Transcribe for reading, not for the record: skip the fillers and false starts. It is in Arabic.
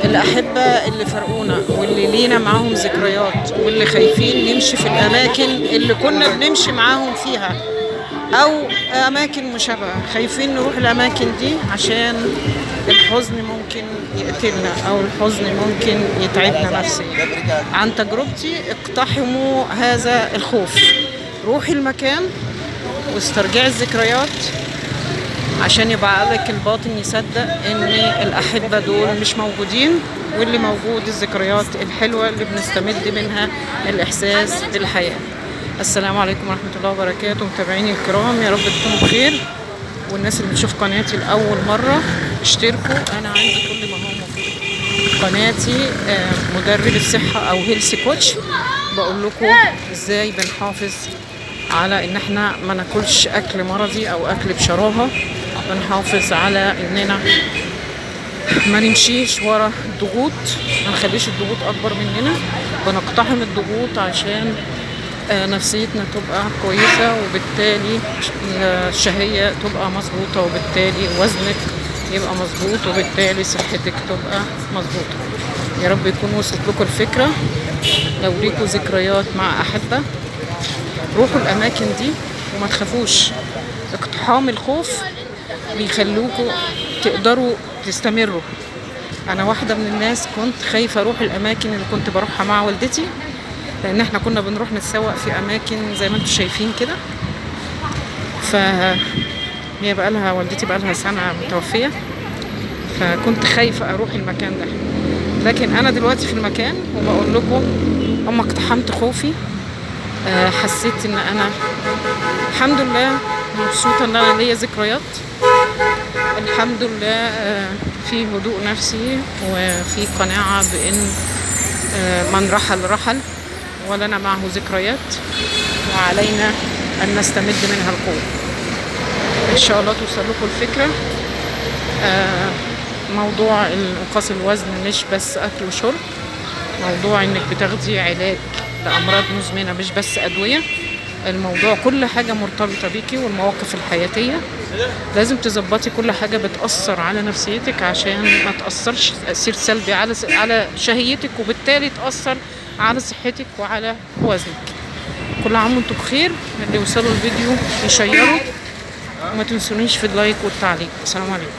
الأحبة اللي فرقونا واللي لينا معاهم ذكريات واللي خايفين نمشي في الأماكن اللي كنا بنمشي معاهم فيها، أو أماكن مشابهة، خايفين نروح الأماكن دي عشان الحزن ممكن يقتلنا أو الحزن ممكن يتعبنا نفسيا. عن تجربتي اقتحموا هذا الخوف، روحي المكان واسترجعي الذكريات عشان يبقى عقلك الباطن يصدق ان الاحبه دول مش موجودين، واللي موجود الذكريات الحلوه اللي بنستمد منها الاحساس بالحياه. السلام عليكم ورحمه الله وبركاته متابعيني الكرام، يا رب تكونوا بخير. والناس اللي بتشوف قناتي لاول مره اشتركوا، انا عندي كل ما هو مفيد. قناتي مدرب الصحه او هيلث كوتش، بقول لكم ازاي بنحافظ على ان احنا ما ناكلش اكل مرضي او اكل بشراهه، بنحافظ على اننا ما نمشيش ورا الضغوط، ما نخليش الضغوط اكبر مننا، بنقتحم الضغوط عشان نفسيتنا تبقى كويسه، وبالتالي الشهيه تبقى مظبوطه، وبالتالي وزنك يبقى مظبوط، وبالتالي صحتك تبقى مظبوطه. يا رب يكون وصلت لكم الفكره. لو ليكوا ذكريات مع احبه روحوا الاماكن دي وما تخافوش. اقتحام الخوف بيخلوكوا تقدروا تستمروا. انا واحده من الناس كنت خايفه اروح الاماكن اللي كنت بروحها مع والدتي، لان احنا كنا بنروح نتسوق في اماكن زي ما انتم شايفين كده. هي بقالها والدتي بقالها سنه متوفيه، فكنت خايفه اروح المكان ده. لكن انا دلوقتي في المكان وبقول لكم اما اقتحمت خوفي حسيت ان انا الحمد لله مبسوطه ان انا ليا ذكريات. الحمد لله في هدوء نفسي وفي قناعه بان من رحل رحل ولنا معه ذكريات، وعلينا ان نستمد منها القوه. ان شاء الله توصل لكم الفكره. موضوع انقاص الوزن مش بس اكل وشرب، موضوع انك بتاخدي علاج لأمراض مزمنة مش بس أدوية. الموضوع كل حاجة مرتبطة بيكي، والمواقف الحياتية لازم تظبطي كل حاجة بتأثر على نفسيتك عشان ما تأثرش تأثير سلبي على شهيتك، وبالتالي تأثر على صحتك وعلى وزنك. كل عام وانتم بخير. اللي يوصلوا الفيديو يشيروا، وما تنسونيش في اللايك والتعليق. السلام عليكم.